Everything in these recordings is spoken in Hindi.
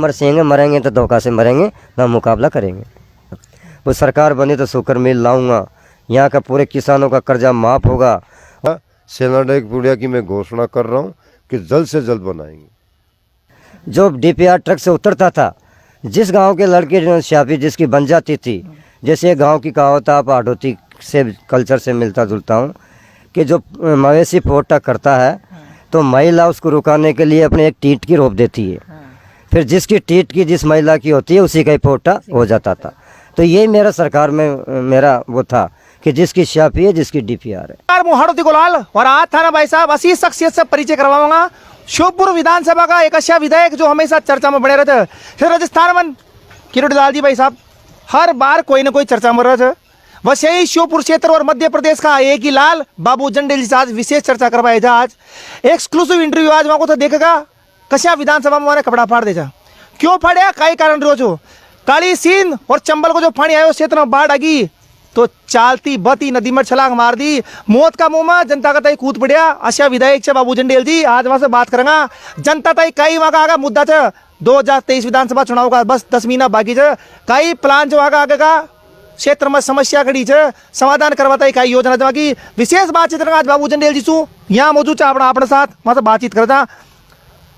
मर सेंगे मरेंगे तो धोखा से मरेंगे ना मुकाबला करेंगे। वो सरकार बनी तो शुक्र मिल लाऊंगा, यहाँ का पूरे किसानों का कर्जा माफ़ होगा। सेनाडेक पुड़िया की मैं घोषणा कर रहा हूँ कि जल्द से जल्द बनाएंगे। जो डीपीआर ट्रक से उतरता था, जिस गांव के लड़के जो शादी जिसकी बन जाती थी, जैसे गांव की कहावत आप आड़ोती से कल्चर से मिलता जुलता हूँ कि जो मवेशी पोटा करता है तो महिला उसको रुकाने के लिए अपने एक टीट की रोप देती है, फिर जिसकी टीट की जिस महिला की होती है उसी का ही पोटा हो जाता था। तो यही मेरा सरकार में मेरा वो था कि जिसकी शापी है जिसकी डीपीआर है। हाड़ोती गोलाल और आज था ना भाई साहब, असी शख्सियत से परिचय करवाऊंगा। श्योपुर विधानसभा का एक अच्छा विधायक जो हमेशा चर्चा में बने रहते थे, राजस्थान में किरोड़ी लाल जी भाई साहब, हर बार कोई ना कोई चर्चा में रहते। बस यही श्योपुर क्षेत्र और मध्य प्रदेश का एक ही लाल बाबू जंडेल जी से आज विशेष चर्चा करवाए जा। आज एक्सक्लूसिव इंटरव्यू आज वहाँ को तो देखेगा कशा विधानसभा में मैंने कपड़ा फाड़ दे जा, क्यों फाड़िया कई कारण रोजो काली सीन और चंबल को जो फाड़ी आयो क्षेत्र में बाढ़ आगी तो चालती बती नदी में छलांग मार दी, मौत का मुंह में जनता का तय कूद पड़िया। अशा विधायक छे बाबू जंडेल जी, आज वहां से बात करेंगे। जनता तय कई वहां का आगे मुद्दा छे 2023 विधानसभा चुनाव का बस 10 महीना बाकी छे, कई प्लान जो वहां का आगे का क्षेत्र में समस्या खड़ी छे समाधान करवाता है कई योजना जमा की विशेष बातचीत आज बाबू जंडेल जी सु यहाँ मौजूद है अपने साथ वहां से बातचीत करता।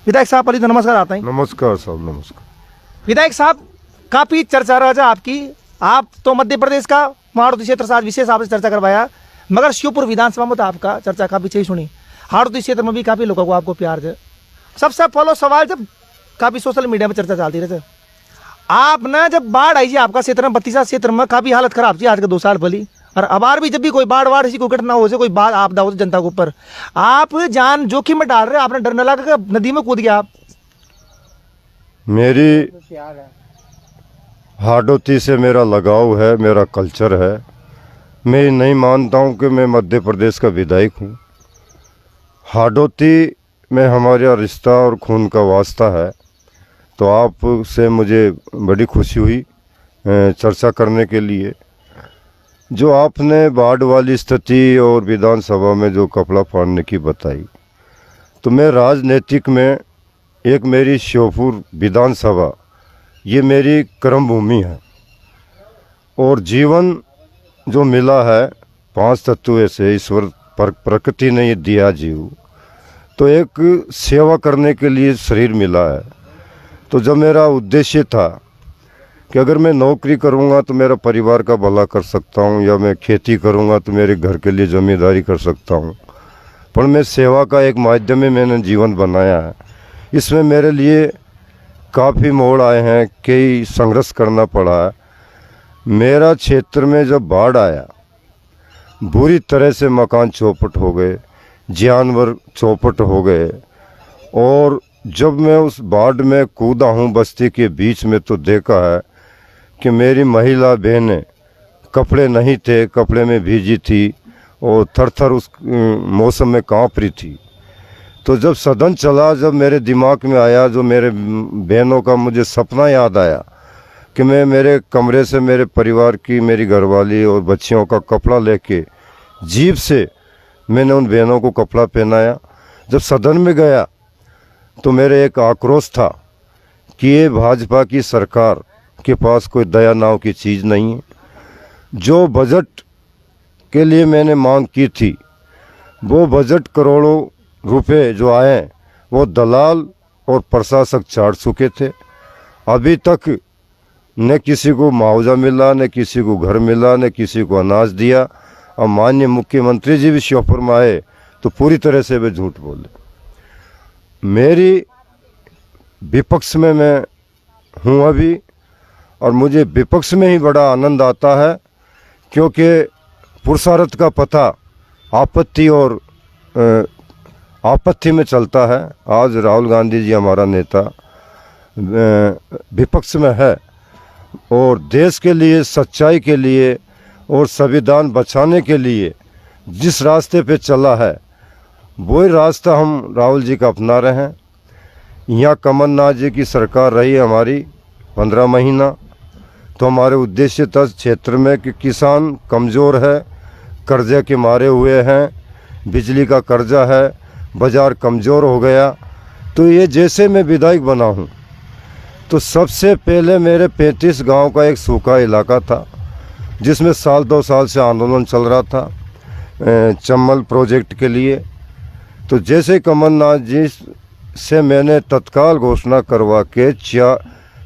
विधायक साहब पहले नमस्कार आता है। नमस्कार साहब, नमस्कार। विधायक साहब, काफी चर्चा रहा है आपकी, आप तो मध्य प्रदेश का हाड़ोती क्षेत्र से आज विशेष आपसे चर्चा करवाया, मगर श्योपुर विधानसभा में तो आपका चर्चा काफी सही सुनी। हाड़ोती क्षेत्र में भी काफी लोगों को आपको प्यार है। सबसे पहला सवाल, जब काफी सोशल मीडिया में चर्चा चलती रहती, आप ना जब बाढ़ आई जी आपका क्षेत्र में 32 क्षेत्र में काफी हालत खराब थी आज के 2 साल पहले, और अब भी जब भी कोई बाढ़ ऐसी कोई घटना हो, कोई बाढ़ आपदा हो जनता के ऊपर, आप जान जोखिम में डाल रहे, आपने डर न लगा कि नदी में कूद गया आप? मेरी हाड़ोती से मेरा लगाव है, मेरा कल्चर है। मैं नहीं मानता हूँ कि मैं मध्य प्रदेश का विधायक हूँ। हाड़ोती में हमारा रिश्ता और खून का वास्ता है, तो आपसे मुझे बड़ी खुशी हुई चर्चा करने के लिए। जो आपने बाढ़ वाली स्थिति और विधानसभा में जो कपड़ा फाड़ने की बताई, तो मैं राजनीतिक में एक मेरी श्योपुर विधानसभा ये मेरी कर्म भूमि है, और जीवन जो मिला है 5 तत्वों से ईश्वर प्रकृति ने ये दिया जीव, तो एक सेवा करने के लिए शरीर मिला है। तो जब मेरा उद्देश्य था कि अगर मैं नौकरी करूंगा तो मेरा परिवार का भला कर सकता हूं, या मैं खेती करूंगा तो मेरे घर के लिए जिम्मेदारी कर सकता हूं, पर मैं सेवा का एक माध्यम में मैंने जीवन बनाया है। इसमें मेरे लिए काफ़ी मोड़ आए हैं, कई संघर्ष करना पड़ा है। मेरा क्षेत्र में जब बाढ़ आया, बुरी तरह से मकान चौपट हो गए, जानवर चौपट हो गए, और जब मैं उस बाढ़ में कूदा हूँ बस्ती के बीच में, तो देखा है कि मेरी महिला बहनें कपड़े नहीं थे, कपड़े में भीजी थी और थर थर उस मौसम में काँप रही थी। तो जब सदन चला, जब मेरे दिमाग में आया, जो मेरे बहनों का मुझे सपना याद आया कि मैं मेरे कमरे से मेरे परिवार की, मेरी घरवाली और बच्चियों का कपड़ा लेके जीप से मैंने उन बहनों को कपड़ा पहनाया। जब सदन में गया तो मेरे एक आक्रोश था कि ये भाजपा की सरकार के पास कोई दया नाव की चीज़ नहीं है। जो बजट के लिए मैंने मांग की थी, वो बजट करोड़ों रुपए जो आए वो दलाल और प्रशासक चाट चुके थे। अभी तक न किसी को मुआवजा मिला, न किसी को घर मिला, न किसी को अनाज दिया। और माननीय मुख्यमंत्री जी भी श्योपुर में आए तो पूरी तरह से वे झूठ बोले। मेरी विपक्ष में मैं हूँ अभी, और मुझे विपक्ष में ही बड़ा आनंद आता है, क्योंकि पुरुषार्थ का पता आपत्ति और आपत्ति में चलता है। आज राहुल गांधी जी हमारा नेता विपक्ष में है, और देश के लिए, सच्चाई के लिए और संविधान बचाने के लिए जिस रास्ते पे चला है, वही रास्ता हम राहुल जी का अपना रहे हैं। यहाँ कमलनाथ जी की सरकार रही हमारी 15 महीना, तो हमारे उद्देश्य था क्षेत्र में कि किसान कमज़ोर है, कर्जे के मारे हुए हैं, बिजली का कर्जा है, बाज़ार कमज़ोर हो गया। तो ये जैसे मैं विधायक बना हूँ, तो सबसे पहले मेरे 35 गांव का एक सूखा इलाका था जिसमें साल 2 साल से आंदोलन चल रहा था चम्बल प्रोजेक्ट के लिए। तो जैसे कमलनाथ जी से मैंने तत्काल घोषणा करवा के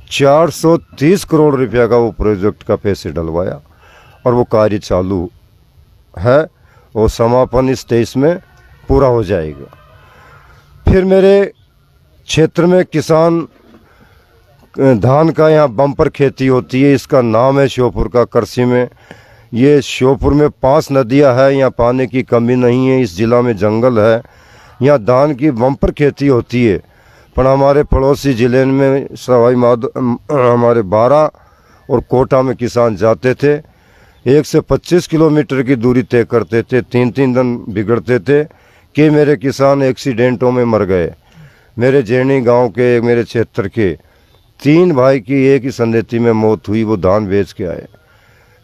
430 करोड़ रुपया का वो प्रोजेक्ट का पैसे डलवाया और वो कार्य चालू है और समापन इस 23 में पूरा हो जाएगा। फिर मेरे क्षेत्र में किसान धान का यहाँ बम्पर खेती होती है, इसका नाम है श्योपुर का कृषि में। ये श्योपुर में 5 नदियाँ हैं, यहाँ पानी की कमी नहीं है, इस ज़िला में जंगल है, यहाँ धान की बम्पर खेती होती है। पर हमारे पड़ोसी ज़िले में सवाई हमारे 12 और कोटा में किसान जाते थे, 1 से 25 किलोमीटर की दूरी तय करते थे, 3-3 दिन बिगड़ते थे कि मेरे किसान एक्सीडेंटों में मर गए। मेरे जैनी गांव के मेरे क्षेत्र के 3 भाई की एक ही संदेती में मौत हुई, वो धान बेच के आए।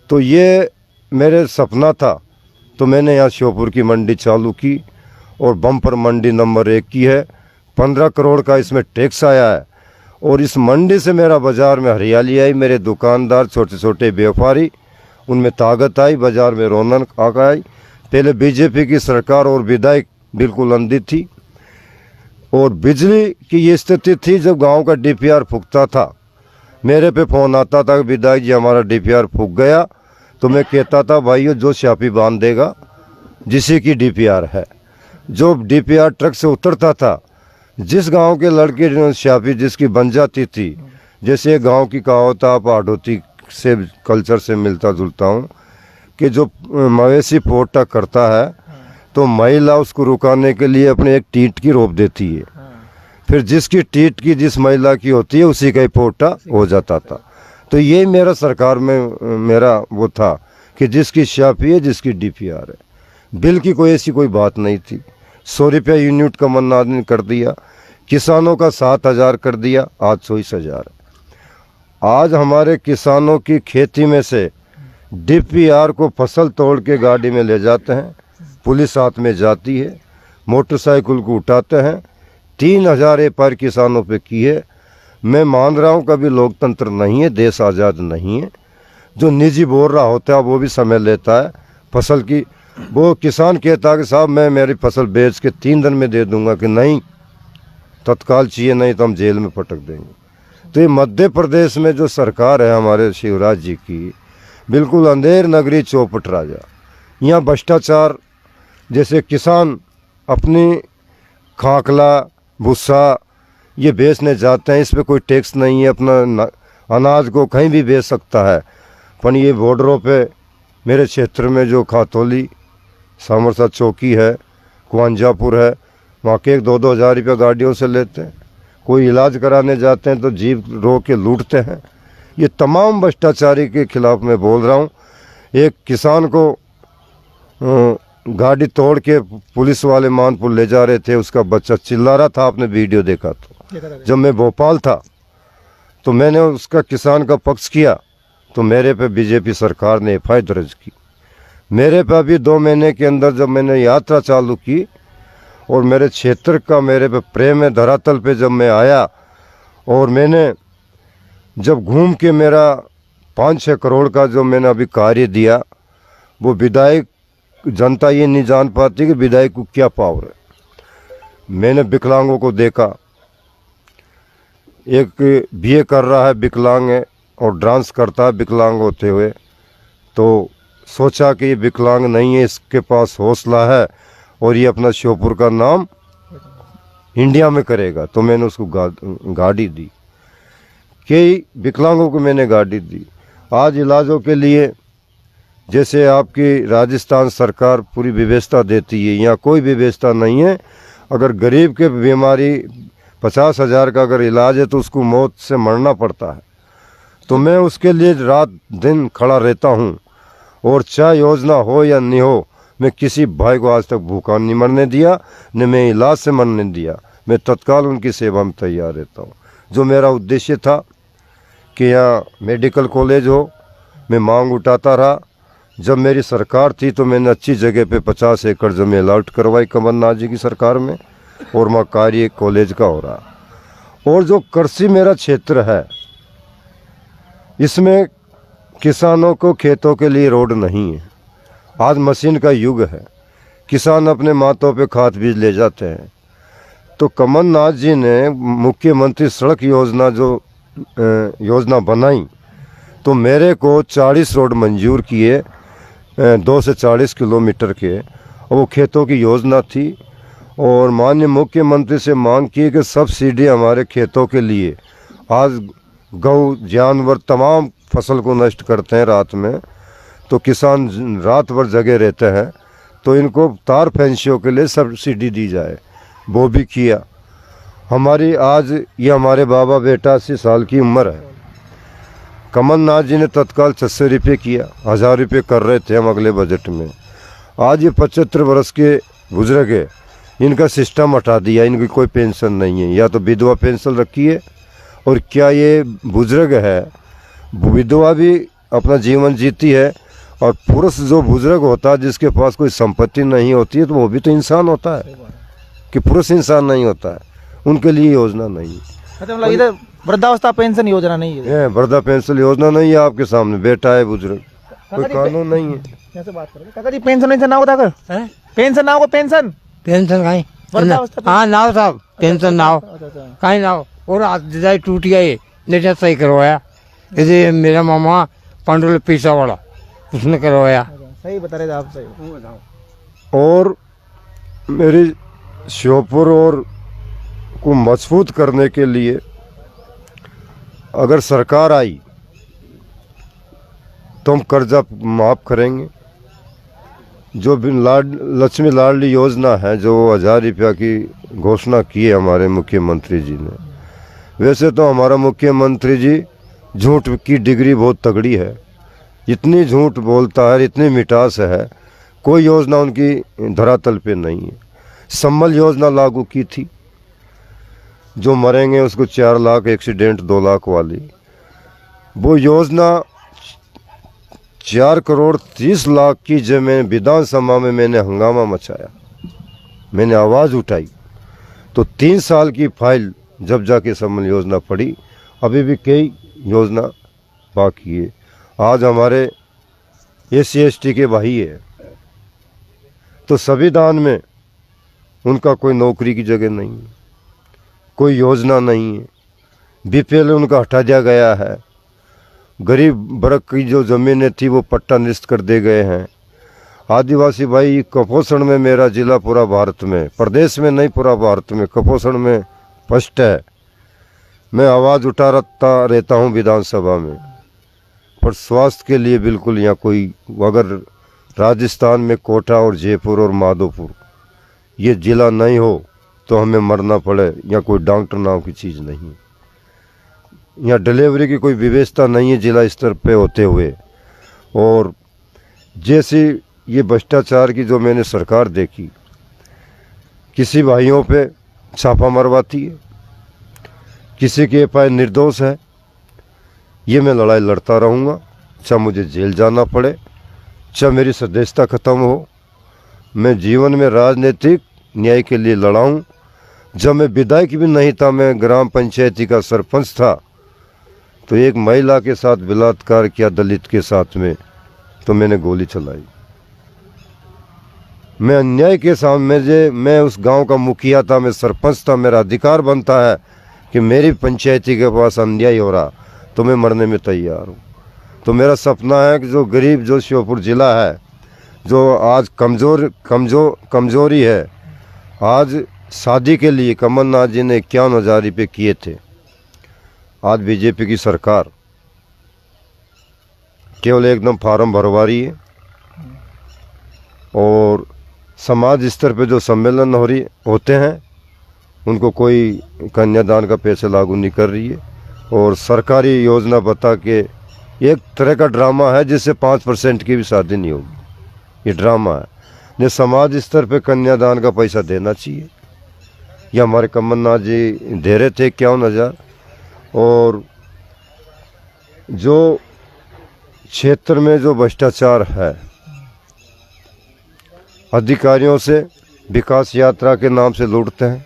तो ये मेरे सपना था, तो मैंने यहाँ श्योपुर की मंडी चालू की और बम्पर मंडी नंबर 1 की है। 15 करोड़ का इसमें टैक्स आया है और इस मंडी से मेरा बाज़ार में हरियाली आई, मेरे दुकानदार छोटे छोटे व्यापारी उनमें ताकत आई, बाज़ार में रौनक आई। पहले बीजेपी की सरकार और विधायक बिल्कुल अंधी थी और बिजली की ये स्थिति थी, जब गांव का डीपीआर फूकता था मेरे पे फ़ोन आता था कि विधायक जी हमारा डीपीआर फूक गया, तो मैं कहता था भाइयों जो स्यापी बांध देगा जिसी की डीपीआर है। जो डीपीआर ट्रक से उतरता था, जिस गांव के लड़के स्यापी जिसकी बन जाती थी, जैसे गांव की कहावत आप आड़ोती से कल्चर से मिलता जुलता हूँ कि जो मवेशी पोटा करता है तो महिला उसको रुकाने के लिए अपने एक टीट की रोप देती है, फिर जिसकी टीट की जिस महिला की होती है उसी का ही पोटा हो जाता था। तो यही मेरा सरकार में मेरा वो था कि जिसकी स्यापी है जिसकी डीपीआर है। बिल की कोई ऐसी कोई बात नहीं थी। 100 रुपया यूनिट कमलनाथ ने कर दिया, किसानों का 7,000 कर दिया, आज 120,000। आज हमारे किसानों की खेती में से डीपीआर को फसल तोड़ के गाड़ी में ले जाते हैं, पुलिस साथ में जाती है, मोटरसाइकिल को उठाते हैं। 3,000 एफआईआर किसानों पे की है। मैं मान रहा हूँ कभी लोकतंत्र नहीं है, देश आज़ाद नहीं है। जो निजी बोल रहा होता है वो भी समय लेता है फसल की। वो किसान कहता है कि साहब मैं मेरी फसल बेच के 3 दिन में दे दूंगा, कि नहीं तत्काल चाहिए, नहीं तो हम जेल में पटक देंगे। तो ये मध्य प्रदेश में जो सरकार है हमारे शिवराज जी की, बिल्कुल अंधेर नगरी चौपट राजा। यहाँ भ्रष्टाचार, जैसे किसान अपनी खाकला भूसा ये बेचने जाते हैं, इस पर कोई टैक्स नहीं है, अपना अनाज को कहीं भी बेच सकता है। पर ये बॉर्डरों पे मेरे क्षेत्र में जो खातौली सामरसा चौकी है, कुआंजापुर है, वहाँ के 2-2 हज़ार रुपये गाड़ियों से लेते हैं। कोई इलाज कराने जाते हैं तो जीप रोक के लूटते हैं। ये तमाम भ्रष्टाचारी के खिलाफ मैं बोल रहा हूँ। एक किसान को गाड़ी तोड़ के पुलिस वाले मानपुर ले जा रहे थे, उसका बच्चा चिल्ला रहा था, आपने वीडियो देखा तो। जब मैं भोपाल था तो मैंने उसका किसान का पक्ष किया, तो मेरे पे बीजेपी सरकार ने एफआईआर दर्ज की। मेरे पे अभी 2 महीने के अंदर जब मैंने यात्रा चालू की और मेरे क्षेत्र का मेरे पे प्रेम है, धरातल पे जब मैं आया और मैंने जब घूम के मेरा 5-6 करोड़ का जो मैंने अभी कार्य दिया, वो विधायक जनता ये नहीं जान पाती कि विधायक को क्या पावर है। मैंने विकलांगों को देखा, एक बीए कर रहा है विकलांग है और डांस करता है विकलांग होते हुए, तो सोचा कि ये विकलांग नहीं है, इसके पास हौसला है और ये अपना श्योपुर का नाम इंडिया में करेगा। तो मैंने उसको गाड़ी दी, कई विकलांगों को मैंने गाड़ी दी। आज इलाजों के लिए जैसे आपकी राजस्थान सरकार पूरी व्यवस्था देती है, यहाँ कोई व्यवस्था नहीं है। अगर गरीब के बीमारी 50,000 का अगर इलाज है तो उसको मौत से मरना पड़ता है। तो मैं उसके लिए रात दिन खड़ा रहता हूँ और चाहे योजना हो या नहीं हो, मैं किसी भाई को आज तक भूखा नहीं मरने दिया, न मैं इलाज से मरने दिया। मैं तत्काल उनकी सेवा में तैयार रहता हूँ। जो मेरा उद्देश्य था कि यहाँ मेडिकल कॉलेज हो, मैं मांग उठाता रहा। जब मेरी सरकार थी तो मैंने अच्छी जगह पे 50 एकड़ जमीन अलॉट करवाई कमलनाथ जी की सरकार में, और वहाँ कार्य कॉलेज का हो रहा। और जो कृषि मेरा क्षेत्र है, इसमें किसानों को खेतों के लिए रोड नहीं है। आज मशीन का युग है, किसान अपने माथों पे खाद बीज ले जाते हैं। तो कमलनाथ जी ने मुख्यमंत्री सड़क योजना जो योजना बनाई, तो मेरे को 40 रोड मंजूर किए 2 से 40 किलोमीटर के, और वो खेतों की योजना थी। और माननीय मुख्यमंत्री से मांग की कि सब्सिडी हमारे खेतों के लिए, आज गौ जानवर तमाम फसल को नष्ट करते हैं रात में, तो किसान रात भर जगे रहते हैं, तो इनको तार फैंसियों के लिए सब्सिडी दी जाए, वो भी किया। हमारी आज ये हमारे बाबा बेटा 80 साल की उम्र है, कमलनाथ जी ने तत्काल 600 रुपये किया, 1000 रुपये कर रहे थे हम अगले बजट में। आज ये 75 वर्ष के बुजुर्ग है, इनका सिस्टम हटा दिया, इनकी कोई पेंशन नहीं है, या तो विधवा पेंशन रखी है, और क्या ये बुजुर्ग है, विधवा भी अपना जीवन जीती है, और पुरुष जो बुजुर्ग होता है जिसके पास कोई संपत्ति नहीं होती है, तो वो भी तो इंसान होता है, कि पुरुष इंसान नहीं होता है, उनके लिए योजना नहीं है। अच्छा, मतलब इधर वृद्धावस्था पेंशन योजना नहीं है? ये वृद्धा पेंशन योजना नहीं है, आपके सामने बेटा है बुजुर्ग, कोई कानून नहीं है। कैसे बात करोगे काका जी? पेंशन ना होता कर, पेंशन ना हो, पेंशन पेंशन कहीं वृद्धावस्था हाँ ना हो साहब, पेंशन ना हो कहीं ना हो। और आज टूट गया, ये नेटा सही करवाया, इसे मेरा मामा पंडुल पीसा वाला, उसने करवाया। सही बता रहे थे आप, सही। और मेरी श्योपुर और को मजबूत करने के लिए अगर सरकार आई तो हम कर्जा माफ़ करेंगे। जो भी लक्ष्मी लाडली योजना है, जो 1000 रुपया की घोषणा की है हमारे मुख्यमंत्री जी ने, वैसे तो हमारा मुख्यमंत्री जी झूठ की डिग्री बहुत तगड़ी है, इतनी झूठ बोलता है, इतनी मिठास है, कोई योजना उनकी धरातल पे नहीं है। सम्मल योजना लागू की थी, जो मरेंगे उसको 4 लाख, एक्सीडेंट 2 लाख वाली, वो योजना 4 करोड़ 30 लाख की, जब मैं विधानसभा में मैंने हंगामा मचाया, मैंने आवाज़ उठाई, तो 3 साल की फाइल जब जाके सम्मल योजना पड़ी, अभी भी कई योजना बाकी है। आज हमारे SC ST के भाई है, तो संविधान में उनका कोई नौकरी की जगह नहीं है, कोई योजना नहीं है, BPL उनका हटा दिया गया है, गरीब वर्ग की जो ज़मीनें थी वो पट्टा निरस्त कर दे गए हैं। आदिवासी भाई कुपोषण में मेरा ज़िला पूरा भारत में, प्रदेश में नहीं पूरा भारत में कुपोषण में फर्स्ट है। मैं आवाज़ उठाता रहता हूँ विधानसभा में, पर स्वास्थ्य के लिए बिल्कुल यहाँ कोई, अगर राजस्थान में कोटा और जयपुर और माधोपुर ये ज़िला नहीं हो तो हमें मरना पड़े, यहाँ कोई डॉक्टर नाम की चीज़ नहीं है, यहाँ डिलीवरी की कोई व्यवस्था नहीं है जिला स्तर पे होते हुए। और जैसे ये भ्रष्टाचार की जो मैंने सरकार देखी, किसी भाइयों पे छापा मरवाती है, किसी के FIR निर्दोष है, ये मैं लड़ाई लड़ता रहूँगा, चाहे मुझे जेल जाना पड़े, चाहे मेरी सदस्यता ख़त्म हो। मैं जीवन में राजनीतिक न्याय के लिए लड़ा हूँ। जब मैं विधायक भी नहीं था, मैं ग्राम पंचायती का सरपंच था, तो एक महिला के साथ बलात्कार किया, दलित के साथ में, तो मैंने गोली चलाई। मैं अन्याय के सामने, मैं उस गांव का मुखिया था, मैं सरपंच था, मेरा अधिकार बनता है कि मेरी पंचायती के पास अन्याय हो रहा तो मैं मरने में तैयार हूँ। तो मेरा सपना है कि जो गरीब, जो श्योपुर ज़िला है, जो आज कमज़ोरी है, आज शादी के लिए कमलनाथ जी ने 51,000 रुपये किए थे, आज बीजेपी की सरकार केवल एकदम फार्म भरवा रही है। और समाज स्तर पे जो सम्मेलन होते हैं, उनको कोई कन्यादान का पैसे लागू नहीं कर रही है। और सरकारी योजना बता के एक तरह का ड्रामा है, जिससे 5% की भी शादी नहीं होगी, ये ड्रामा है। ने समाज स्तर पे कन्यादान का पैसा देना चाहिए, ये हमारे कमलनाथ जी दे रहे थे 51,000। और जो क्षेत्र में जो भ्रष्टाचार है, अधिकारियों से विकास यात्रा के नाम से लूटते हैं,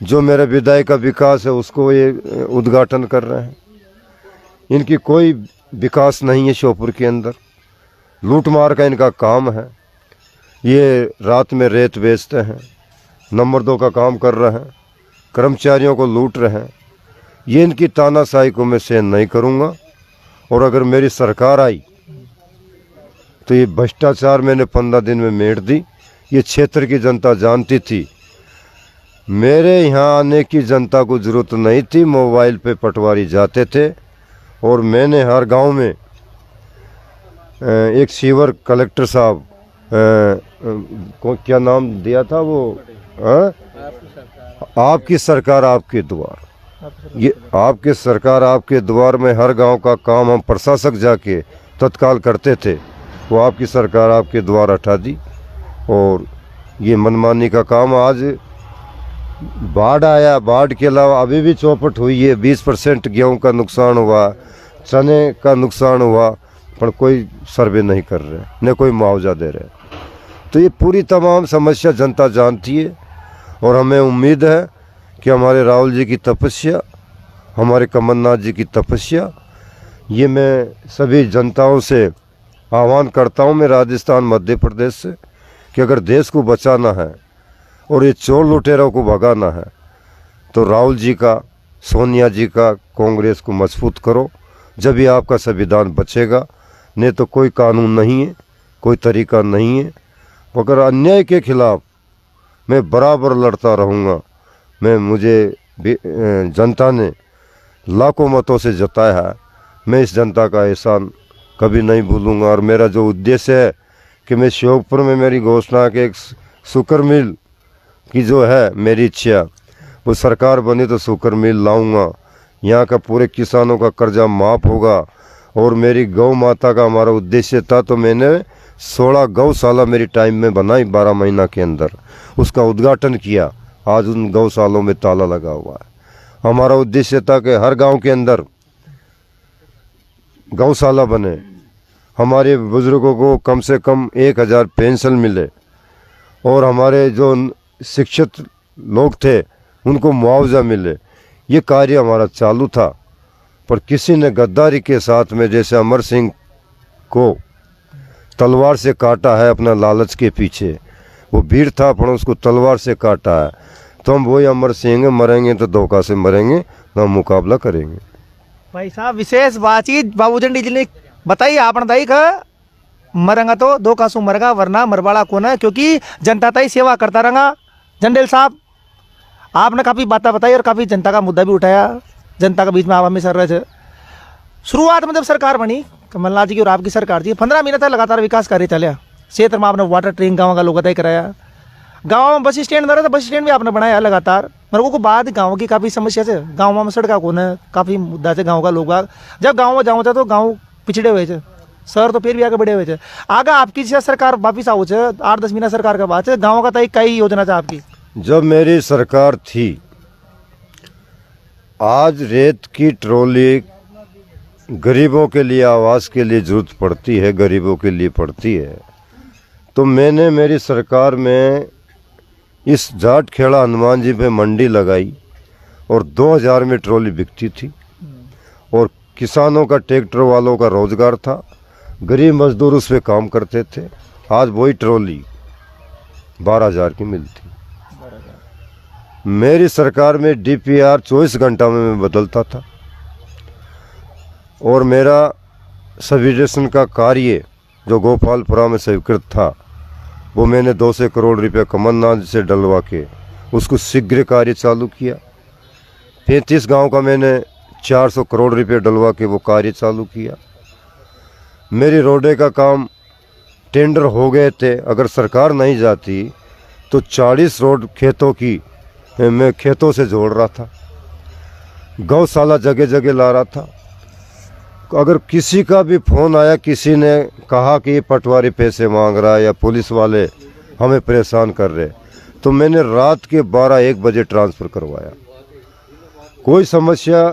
जो मेरे विधायक का विकास है उसको ये उद्घाटन कर रहे हैं। इनकी कोई विकास नहीं है श्योपुर के अंदर, लूटमार का इनका काम है। ये रात में रेत बेचते हैं, नंबर 2 का काम कर रहे हैं, कर्मचारियों को लूट रहे हैं। ये इनकी तानाशाही को मैं सहन नहीं करूँगा। और अगर मेरी सरकार आई तो ये भ्रष्टाचार मैंने 15 दिन में मेट दी। ये क्षेत्र की जनता जानती थी, मेरे यहाँ आने की जनता को ज़रूरत नहीं थी। मोबाइल पे पटवारी जाते थे और मैंने हर गांव में एक सीवर कलेक्टर साहब को क्या नाम दिया था वो, आपकी सरकार आपके द्वार। ये आपकी सरकार आपके द्वार में हर गांव का काम हम प्रशासक जाके तत्काल करते थे, वो आपकी सरकार आपके द्वार हटा दी। और ये मनमानी का काम, आज बाढ़ आया, बाढ़ के अलावा अभी भी चौपट हुई है। 20% गेहूं का नुकसान हुआ, चने का नुकसान हुआ, पर कोई सर्वे नहीं कर रहे, न कोई मुआवजा दे रहे। तो ये पूरी तमाम समस्या जनता जानती है। और हमें उम्मीद है कि हमारे राहुल जी की तपस्या, हमारे कमलनाथ जी की तपस्या, ये मैं सभी जनताओं से आह्वान करता हूँ, मैं राजस्थान मध्य प्रदेश से, कि अगर देश को बचाना है और ये चोर लुटेरों को भगाना है तो राहुल जी का, सोनिया जी का, कांग्रेस को मजबूत करो, जब भी आपका संविधान बचेगा। नहीं तो कोई कानून नहीं है, कोई तरीका नहीं है। मगर अन्याय के खिलाफ मैं बराबर लड़ता रहूँगा। मुझे जनता ने लाखों मतों से जताया है, मैं इस जनता का एहसान कभी नहीं भूलूंगा। और मेरा जो उद्देश्य है कि मैं श्योपुर में मेरी घोषणा के एक शुगर मिल की जो है मेरी इच्छा, वो सरकार बनी तो शुगर मिल लाऊंगा। यहाँ का पूरे किसानों का कर्जा माफ़ होगा। और मेरी गौ माता का हमारा उद्देश्य था, तो मैंने 16 गौशाला मेरी टाइम में बनाई 12 महीना के अंदर, उसका उद्घाटन किया। आज उन गौशालों में ताला लगा हुआ है। हमारा उद्देश्य था कि हर गांव के अंदर गौशाला बने, हमारे बुजुर्गों को कम से कम 1000 पेंशन मिले, और हमारे जो शिक्षित लोग थे उनको मुआवजा मिले। ये कार्य हमारा चालू था, पर किसी ने गद्दारी के साथ में, जैसे अमर सिंह को तलवार से काटा है अपना लालच के पीछे, वो वीर था पर उसको तलवार से काटा है। तो हम वही अमर सिंह, मरेंगे तो धोखा से मरेंगे, तो हम मुकाबला करेंगे। भाई साहब विशेष बातचीत बाबूजंडी जी ने बताई। आपने दाई का मरेंगा तो धोखा से मरेगा, वरना मरवाड़ा कौन है, क्योंकि जनता ताई सेवा करता रहा। जंडेल साहब आपने काफ़ी बातें बताई और काफ़ी जनता का मुद्दा भी उठाया, जनता के बीच में आप हमेशा रहे थे। शुरुआत में जब सरकार बनी कमलनाथ जी की और आपकी सरकार थी, 15 महीने तक लगातार विकास कार्य चले। क्षेत्र में आपने वाटर ट्रेन गाँव का लोग कराया, गाँव में बस स्टैंड रहा था, बस स्टैंड भी आपने बनाया लगातार। मेरे को बाद गाँव की काफ़ी समस्या से, गाँव में सड़का कौन है, काफ़ी मुद्दा से गाँव का लोग। जब गाँव में जाऊँ था तो गाँव पिछड़े हुए थे, शहर तो फिर भी आगे बढ़े हुए थे। आगे आपकी सरकार वापिस आओ 8-10 महीना सरकार के बाद से गाँव का कई योजना था आपकी। जब मेरी सरकार थी, आज रेत की ट्रॉली गरीबों के लिए, आवास के लिए जरूरत पड़ती है, गरीबों के लिए पड़ती है। तो मैंने मेरी सरकार में इस जाट खेड़ा हनुमान जी पे मंडी लगाई और 2000 में ट्रॉली बिकती थी। और किसानों का, ट्रैक्टर वालों का रोजगार था, गरीब मजदूर उस पर काम करते थे। आज वही ट्रॉली 12000 की मिलती। मेरी सरकार में DPR 24 घंटा में मैं बदलता था। और मेरा सबडिविजन का कार्य जो गोपालपुरा में स्वीकृत था, वो मैंने 200 करोड़ रुपये कमलनाथ से डलवा के उसको शीघ्र कार्य चालू किया। 35 गांव का मैंने 400 करोड़ रुपये डलवा के वो कार्य चालू किया। मेरी रोडे का काम टेंडर हो गए थे, अगर सरकार नहीं जाती तो 40 रोड खेतों की मैं खेतों से जोड़ रहा था, गौशाला जगह जगह ला रहा था। अगर किसी का भी फ़ोन आया, किसी ने कहा कि ये पटवारी पैसे मांग रहा है या पुलिस वाले हमें परेशान कर रहे, तो मैंने रात के 12-1 बजे ट्रांसफ़र करवाया। कोई समस्या,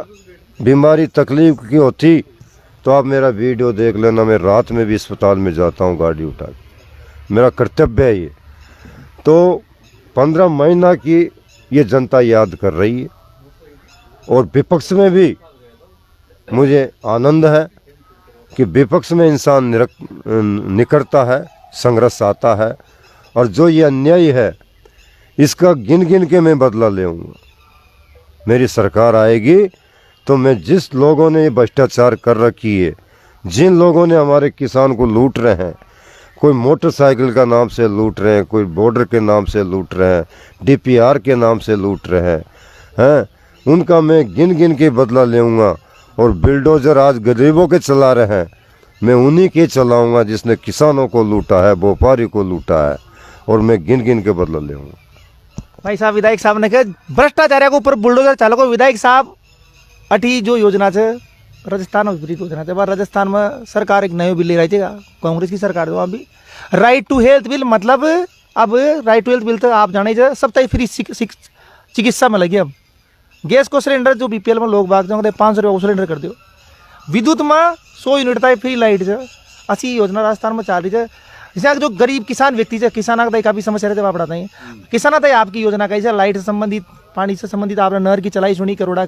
बीमारी, तकलीफ की होती तो आप मेरा वीडियो देख लेना, मैं रात में भी अस्पताल में जाता हूँ गाड़ी उठा के, मेरा कर्तव्य है ये। तो 15 महीना की ये जनता याद कर रही है। और विपक्ष में भी मुझे आनंद है कि विपक्ष में इंसान निकलता है, संघर्ष आता है, और जो ये अन्याय है इसका गिन गिन के मैं बदला लेऊंगा। मेरी सरकार आएगी तो मैं जिस लोगों ने ये भ्रष्टाचार कर रखी है, जिन लोगों ने हमारे किसान को लूट रहे हैं, कोई मोटरसाइकिल का नाम से लूट रहे हैं, कोई बॉर्डर के नाम से लूट रहे हैं, डीपीआर के नाम से लूट रहे हैं, उनका मैं गिन गिन के बदला लेऊंगा। और बिल्डोजर आज गरीबों के चला रहे हैं, मैं उन्हीं के चलाऊंगा जिसने किसानों को लूटा है, व्यापारी को लूटा है, और मैं गिन गिन के बदला लेऊंगा। भाई साहब विधायक साहब ने कहा भ्रष्टाचार के ऊपर बुलडोजर चालको विधायक साहब अठी जो योजना है राजस्थान में विपरीत योजना है। राजस्थान में सरकार एक नयो बिल ले रही थी, कांग्रेस की सरकार जो अभी राइट टू हेल्थ बिल, मतलब अब राइट टू हेल्थ बिल तो आप जाने सब तक फ्री चिकित्सा में लगी। अब गैस को सिलेंडर जो बीपीएल में लोग भाग जाओगे 500 रुपये सिलेंडर कर दो। विद्युत में 100 यूनिट तक फ्री लाइट है। अच्छी योजना राजस्थान में चाल रही है। जैसे जो गरीब किसान व्यक्ति है, किसान का काफ़ी समस्या रहते आप बताइए किसान था आपकी योजना कैसे लाइट से संबंधित, पानी से संबंधित आपने नहर की चलाई सुनी, करोड़ा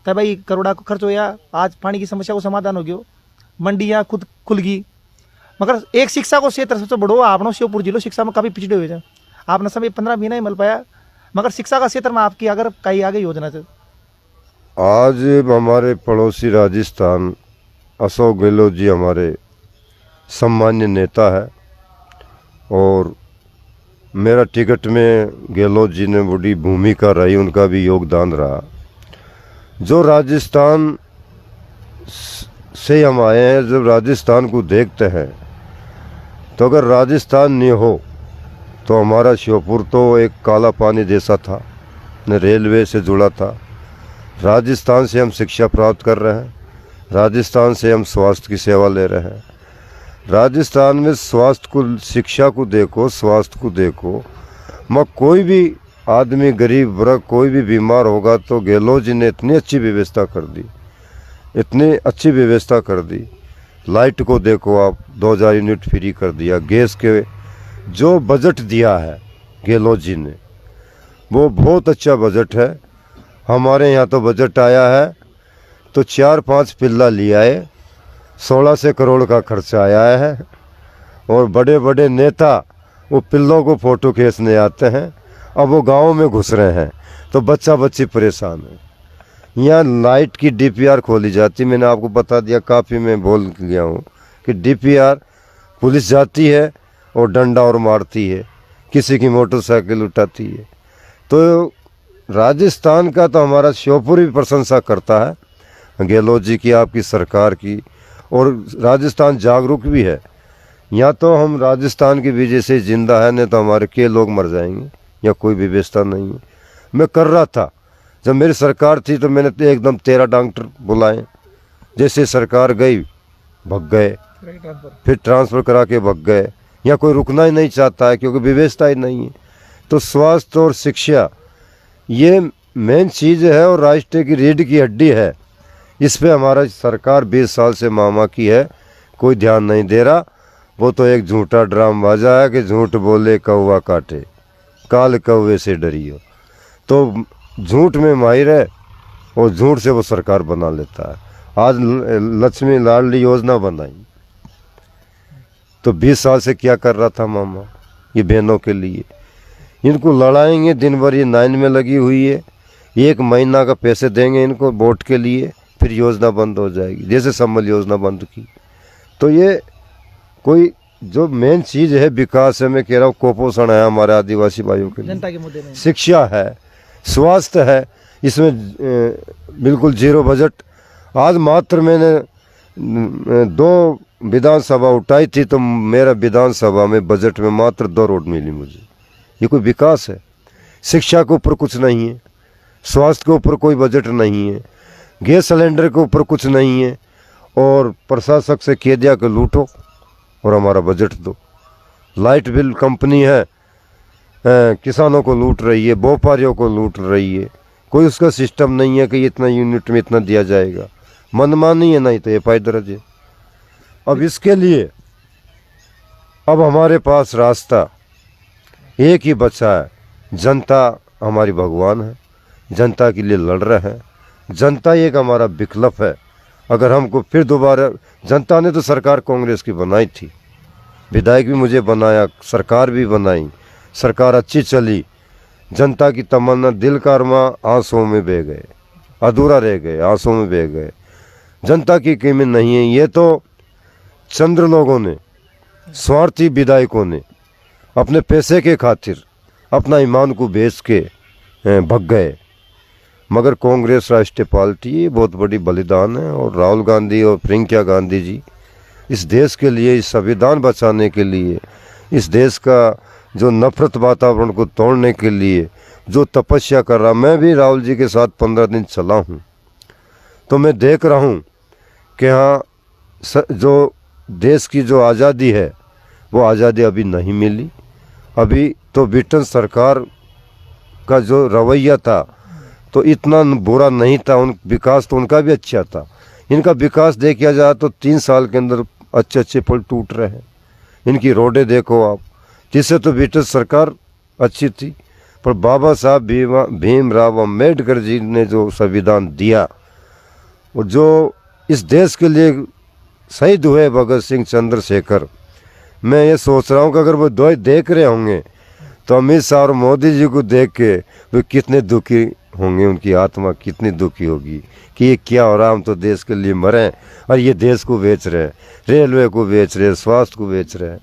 तो भाई करोड़ा को खर्च होया, आज पानी की समस्या को समाधान हो गया, मंडियाँ खुद खुल गई। मगर एक शिक्षा को क्षेत्र सबसे बड़ो आपनो श्योपुर जिलो शिक्षा में काफ़ी पिछड़े हुए हैं। आपने समय 15 महीना ही मिल पाया, मगर शिक्षा का क्षेत्र में आपकी अगर कहीं आगे योजना है। आज हमारे पड़ोसी राजस्थान अशोक गहलोत जी हमारे सम्मान्य नेता है, और मेरा टिकट में गहलोत जी ने बड़ी भूमिका रही, उनका भी योगदान रहा। जो राजस्थान से हम आए हैं, जब राजस्थान को देखते हैं तो अगर राजस्थान नहीं हो तो हमारा श्योपुर तो एक काला पानी जैसा था, न रेलवे से जुड़ा था। राजस्थान से हम शिक्षा प्राप्त कर रहे हैं, राजस्थान से हम स्वास्थ्य की सेवा ले रहे हैं। राजस्थान में स्वास्थ्य को, शिक्षा को देखो, स्वास्थ्य को देखो, मैं कोई भी आदमी गरीब वर्ग कोई भी बीमार होगा तो गहलोत जी ने इतनी अच्छी व्यवस्था कर दी, इतनी अच्छी व्यवस्था कर दी। लाइट को देखो आप, 2000 यूनिट फ्री कर दिया। गैस के जो बजट दिया है गहलोत जी ने, वो बहुत अच्छा बजट है। हमारे यहाँ तो बजट आया है तो 4-5 पिल्ला लिया है, 1600 करोड़ का खर्चा आया है। और बड़े बड़े नेता वो पिल्लों को फ़ोटो खींचने आते हैं, अब वो गाँव में घुस रहे हैं तो बच्चा बच्ची परेशान है। यहाँ लाइट की डीपीआर खोली जाती, मैंने आपको बता दिया, काफ़ी मैं बोल गया हूँ कि डीपीआर पुलिस जाती है और डंडा और मारती है, किसी की मोटरसाइकिल उठाती है। तो राजस्थान का तो हमारा श्योपुर भी प्रशंसा करता है गहलोत जी की, आपकी सरकार की, और राजस्थान जागरूक भी है। यहाँ तो हम राजस्थान की वजह से जिंदा है, नहीं तो हमारे के लोग मर जाएंगे। या कोई व्यवस्था नहीं है। मैं कर रहा था, जब मेरी सरकार थी तो मैंने तो एकदम 13 डॉक्टर बुलाए, जैसे सरकार गई भग गए, फिर ट्रांसफ़र करा के भग गए। यहाँ कोई रुकना ही नहीं चाहता है क्योंकि व्यवस्था ही नहीं है। तो स्वास्थ्य और शिक्षा ये मेन चीज़ है और राष्ट्र की रीढ़ की हड्डी है। इस पे हमारा सरकार 20 साल से मामा की है, कोई ध्यान नहीं दे रहा। वो तो एक झूठा ड्रामबाजा है कि झूठ बोले कौवा काटे, काल कौवे से डरियो। तो झूठ में माहिर है और झूठ से वो सरकार बना लेता है। आज लक्ष्मी लाडली योजना बनाई तो 20 साल से क्या कर रहा था मामा ये बहनों के लिए। इनको लड़ाएंगे दिन भर, ये 9 में लगी हुई है, 1 महीना का पैसे देंगे इनको वोट के लिए, फिर योजना बंद हो जाएगी, जैसे संबल योजना बंद की। तो ये कोई जो मेन चीज़ है विकास है, मैं कह रहा हूँ कुपोषण है हमारे आदिवासी भाइयों के लिए, जनता के मुद्दे में शिक्षा है, स्वास्थ्य है, इसमें बिल्कुल जीरो बजट। आज मात्र मैंने 2 विधानसभा उठाई थी तो मेरा विधानसभा में बजट में मात्र 2 रोड मिली मुझे। ये कोई विकास है? शिक्षा के ऊपर कुछ नहीं है, स्वास्थ्य के ऊपर कोई बजट नहीं है, गैस सिलेंडर के ऊपर कुछ नहीं है, और प्रशासक से कह दिया कि लूटो और हमारा बजट दो। लाइट बिल कंपनी है, किसानों को लूट रही है, व्यापारियों को लूट रही है। कोई उसका सिस्टम नहीं है कि इतना यूनिट में इतना दिया जाएगा, मनमानी है, नहीं तो एफआई दर्ज है। अब इसके लिए अब हमारे पास रास्ता एक ही बचा है, जनता हमारी भगवान है, जनता के लिए लड़ रहे हैं। जनता एक हमारा विकल्प है। अगर हमको फिर दोबारा, जनता ने तो सरकार कांग्रेस की बनाई थी, विधायक भी मुझे बनाया, सरकार भी बनाई, सरकार अच्छी चली। जनता की तमन्ना, दिल का अरमां आंसुओं में बह गए, अधूरा रह गए, आंसुओं में बह गए। जनता की कीमत नहीं है। ये तो चंद्र लोगों ने, स्वार्थी विधायकों ने अपने पैसे के खातिर अपना ईमान को बेच के भग गए। मगर कांग्रेस राष्ट्रीय पार्टी ये बहुत बड़ी बलिदान है, और राहुल गांधी और प्रियंका गांधी जी इस देश के लिए, इस संविधान बचाने के लिए, इस देश का जो नफरत वातावरण को तोड़ने के लिए जो तपस्या कर रहा। मैं भी राहुल जी के साथ 15 दिन चला हूँ, तो मैं देख रहा हूँ कि हाँ, जो देश की जो आज़ादी है वो आज़ादी अभी नहीं मिली। अभी तो ब्रिटेन सरकार का जो रवैया था तो इतना बुरा नहीं था, विकास तो उनका भी अच्छा था। इनका विकास देखा जाए तो 3 साल के अंदर अच्छे अच्छे पुल टूट रहे हैं। इनकी रोडें देखो आप, जिससे तो ब्रिटिश सरकार अच्छी थी, पर बाबा साहब भीमराव अम्बेडकर जी ने जो संविधान दिया, और जो इस देश के लिए शहीद हुए भगत सिंह, चंद्रशेखर, मैं ये सोच रहा हूँ कि अगर वो दो देख रहे होंगे तो अमित शाह और मोदी जी को देख के वे कितने दुखी होंगे, उनकी आत्मा कितनी दुखी होगी कि ये क्या हो रहा है। हम तो देश के लिए मरे और ये देश को बेच रहे हैं, रेलवे को बेच रहे हैं, स्वास्थ्य को बेच रहे हैं।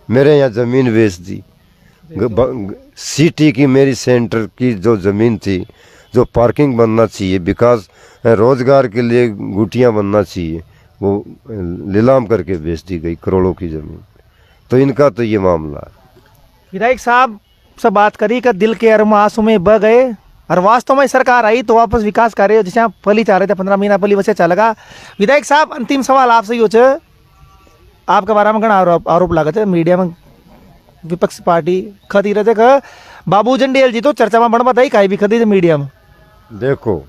मेरे यहाँ ज़मीन बेच दी, सिटी की मेरी सेंटर की जो ज़मीन थी, जो पार्किंग बनना चाहिए, विकास रोज़गार के लिए गुटियाँ बनना चाहिए, वो नीलाम करके बेच दी गई करोड़ों की ज़मीन। तो इनका तो ये मामला है। विधायक साहब से बात करी कि दिल के अरमां आंसू में बह गए, और वास्तव में सरकार आई तो वापस विकास कार्य जैसे आप पहले चाह रहे थे 15 महीना पहले वैसे चलेगा। विधायक साहब, अंतिम सवाल आपसे ही हो, आपके बारे में घना आरोप लगा थे मीडिया में, विपक्ष पार्टी खती रहे थे कि बाबू जंडेल जी तो चर्चा में बन बताई काई भी खती थे मीडिया में। देखो,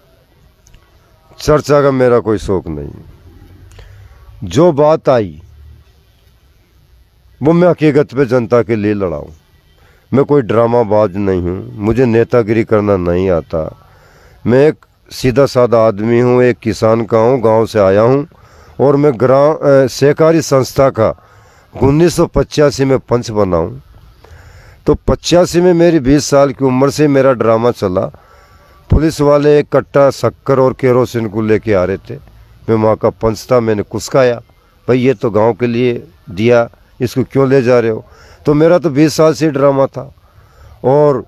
चर्चा का मेरा कोई शौक नहीं। जो बात आई वो मैं हकीकत पे जनता के लिए लड़ा हूँ। मैं कोई ड्रामाबाज नहीं हूँ, मुझे नेतागिरी करना नहीं आता। मैं एक सीधा साधा आदमी हूँ, एक किसान का हूँ, गांव से आया हूँ, और मैं सहकारी संस्था का 1985 में पंच बना हूँ। तो 85 में मेरी 20 साल की उम्र से मेरा ड्रामा चला। पुलिस वाले एक कट्टा शक्कर और केरोसिन को लेके आ रहे थे, मैं वहाँ का पंच था। मैंने कुस्काया, भाई ये तो गांव के लिए दिया, इसको क्यों ले जा रहे हो। तो मेरा तो 20 साल से ड्रामा था, और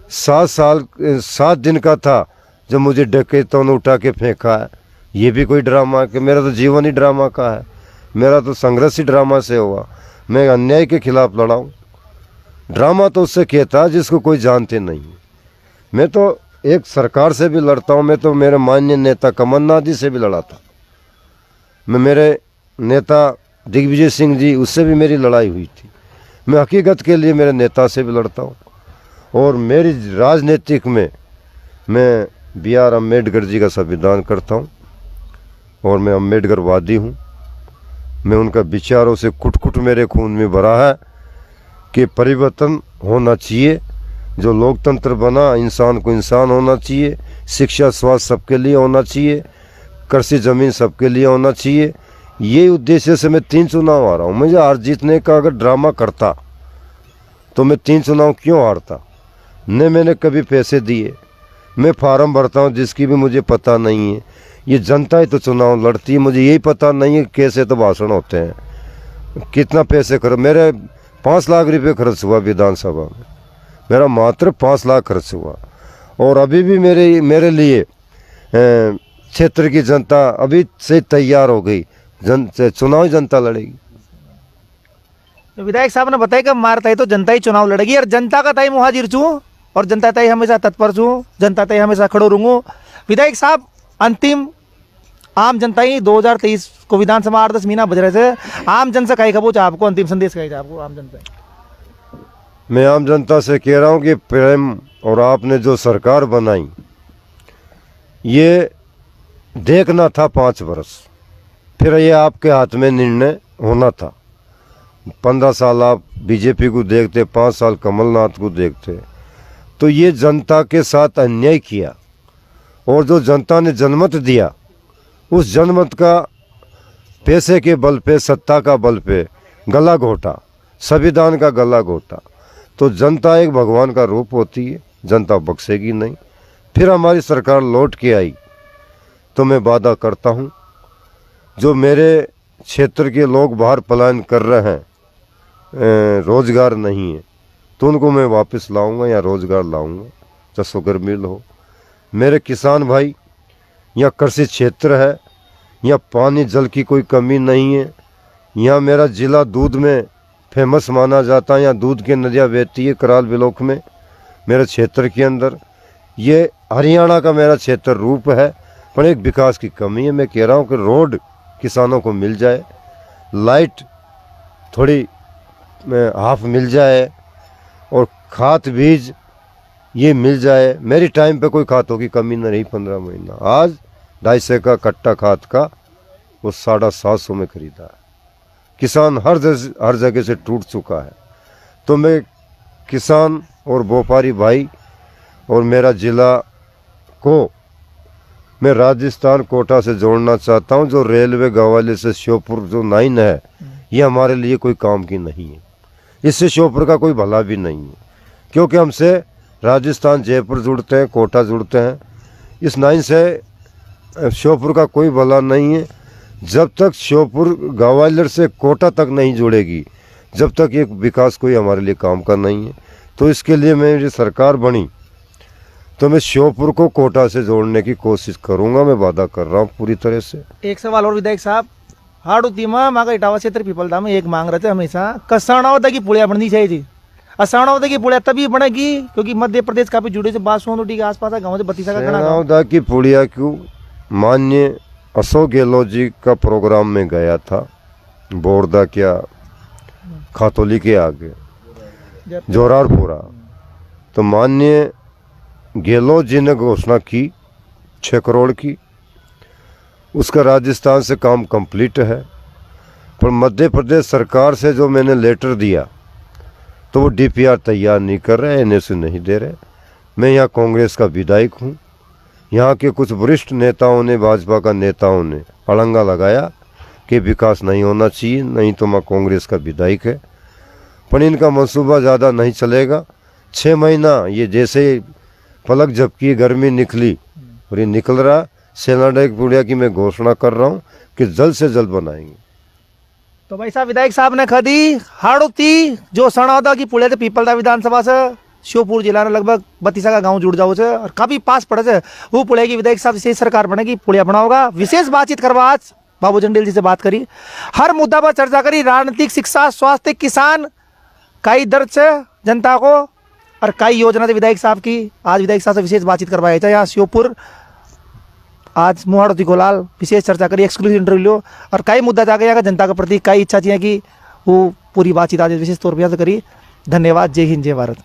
7 दिन का था जब मुझे डकैतों ने उठा के फेंका है। ये भी कोई ड्रामा है कि मेरा तो जीवन ही ड्रामा का है। मेरा तो संघर्ष ही ड्रामा से हुआ। मैं अन्याय के खिलाफ लड़ा हूँ। ड्रामा तो उससे कहता जिसको कोई जानते नहीं। मैं तो एक सरकार से भी लड़ता हूँ। मैं तो मेरे माननीय नेता कमलनाथ जी से भी लड़ा था। मैं मेरे नेता दिग्विजय सिंह जी, उससे भी मेरी लड़ाई हुई थी। मैं हकीकत के लिए मेरे नेता से भी लड़ता हूँ। और मेरी राजनीतिक में मैं BR अम्बेडकर जी का संविधान करता हूँ, और मैं अम्बेडकरवादी हूँ। मैं उनका विचारों से कुट मेरे खून में भरा है कि परिवर्तन होना चाहिए। जो लोकतंत्र बना, इंसान को इंसान होना चाहिए, शिक्षा स्वास्थ्य सबके लिए होना चाहिए, कृषि ज़मीन सबके लिए होना चाहिए। ये उद्देश्य से मैं 3 चुनाव आ रहा हूँ। मुझे हार जीतने का अगर ड्रामा करता तो मैं 3 चुनाव क्यों हारता। न मैंने कभी पैसे दिए, मैं फार्म भरता हूँ जिसकी भी मुझे पता नहीं है। ये जनता ही तो चुनाव लड़ती है, मुझे यही पता नहीं है कैसे तो भाषण होते हैं, कितना पैसे खर्च। मेरे 5 लाख रुपये खर्च हुआ विधानसभा में, मेरा मात्र 5 लाख खर्च हुआ। और अभी भी मेरे लिए क्षेत्र की जनता अभी से तैयार हो गई। चुनाव जनता लड़ेगी। तो विधायक साहब ने बताया कि मारता है तो जनता ही चुनाव लड़ेगी, और जनता का ताई मुहाजिर छूँ, और जनता ताई हमेशा तत्पर छूँ, जनता ताई हमेशा खड़ो रहूँगो। विधायक साहब, अंतिम आम जनता ही 2023 को विधानसभा 8-10 महीना बज रहे थे, आम जन से कहीं खबो आपको अंतिम संदेश कहीं आपको आम जनता। मैं आम जनता से कह रहा हूँ कि प्रेम और आपने जो सरकार बनाई, ये देखना था 5 वर्ष, फिर ये आपके हाथ में निर्णय होना था। 15 साल आप बीजेपी को देखते, 5 साल कमलनाथ को देखते, तो ये जनता के साथ अन्याय किया और जो जनता ने जनमत दिया उस जनमत का पैसे के बल पे, सत्ता का बल पे गला घोटा, संविधान का गला घोटा। तो जनता एक भगवान का रूप होती है, जनता बख्शेगी नहीं। फिर हमारी सरकार लौट के आई तो मैं वादा करता हूँ जो मेरे क्षेत्र के लोग बाहर पलायन कर रहे हैं, रोजगार नहीं है, तो उनको मैं वापस लाऊंगा या रोजगार लाऊंगा, चाहे शुगर मिल हो। मेरे किसान भाई, यहाँ कृषि क्षेत्र है, यहाँ पानी जल की कोई कमी नहीं है। यहाँ मेरा ज़िला दूध में फेमस माना जाता है, यहाँ दूध की नदियाँ बहती है कराल ब्लॉक में मेरे क्षेत्र के अंदर। ये हरियाणा का मेरा क्षेत्र रूप है, पर एक विकास की कमी है। मैं कह रहा हूँ कि रोड किसानों को मिल जाए, लाइट थोड़ी हाफ मिल जाए और खाद बीज ये मिल जाए। मेरी टाइम पे कोई खादों की कमी न रही 15 महीना। आज 250 का कट्टा खाद का वो 750 में खरीदा है। किसान हर जगह से टूट चुका है। तो मैं किसान और व्यापारी भाई और मेरा ज़िला को मैं राजस्थान कोटा से जोड़ना चाहता हूं। जो रेलवे ग्वालियर से श्योपुर जो लाइन है, ये हमारे लिए कोई काम की नहीं है। इससे श्योपुर का कोई भला भी नहीं है, क्योंकि हमसे राजस्थान जयपुर जुड़ते हैं, कोटा जुड़ते हैं। इस लाइन से श्योपुर का कोई भला नहीं है। जब तक श्योपुर ग्वालियर से कोटा तक नहीं जुड़ेगी, जब तक ये विकास कोई हमारे लिए काम का नहीं है। तो इसके लिए मेरी सरकार बनी तो मैं श्योपुर को कोटा से जोड़ने की कोशिश करूंगा। मैं वादा कर रहा हूँ पूरी तरह से। एक सवाल और विधायक साहब, हाड़ोती में मागा इटावा क्षेत्र पीपलदा में एक मांग रहे थे हमेशा, कसाणावदा की पुलिया बननी चाहिए थी। असाणावदा की पुलिया तभी बनेगी क्योंकि मध्य प्रदेश काफी जुड़े से बासोटी के आसपास गाँव से बत्तीसा का सेनावदा की पुलिया क्यों, माननीय अशोक गहलोत जी का प्रोग्राम में गया था, बोरदा क्या खातोली के आगे जोरारपुरा। तो माननीय गहलोत जी ने घोषणा की 6 करोड़ की, उसका राजस्थान से काम कंप्लीट है। पर मध्य प्रदेश सरकार से जो मैंने लेटर दिया तो वो डीपीआर तैयार नहीं कर रहे, एनओसी नहीं दे रहे। मैं यहाँ कांग्रेस का विधायक हूँ। यहाँ के कुछ वरिष्ठ नेताओं ने, भाजपा का नेताओं ने अड़ंगा लगाया कि विकास नहीं होना चाहिए, नहीं तो मैं कांग्रेस का विधायक है। पर इनका मंसूबा ज़्यादा नहीं चलेगा। 6 महीना ये जैसे पलक झपकी, गर्मी निकली और ये निकल रहा। सेनाडा की पुलिया की मैं घोषणा कर रहा हूँ कि जल्द से जल्द बनाएंगे। तो भाई साहब विधायक साहब ने खदी हाड़ोती जो सणावदा की पुलिया थे पीपलदा विधानसभा से श्योपुर जिला में लगभग 32 का गांव जुड़ जाओ से और काफी पास पड़े से वो पुलिया की विधायक साहब विशेष सरकार बनेगी, पुलिया बनाओगा। विशेष बातचीत करवा आज बाबू जंडेल जी से बात करी, हर मुद्दा पर चर्चा करी, राजनीतिक, शिक्षा, स्वास्थ्य, किसान, कई दर्द से जनता को और कई योजना थे विधायक साहब की। आज विधायक साहब से विशेष बातचीत करवाया था यहाँ श्योपुर। आज मुहाड़ोती गोलाल विशेष चर्चा करी, एक्सक्लूसिव इंटरव्यू लो और कई मुद्दा जाके यहाँ जनता के प्रति कई इच्छा चाहिए कि वो पूरी बातचीत आज विशेष तौर पर करी। धन्यवाद। जय हिंद, जय भारत।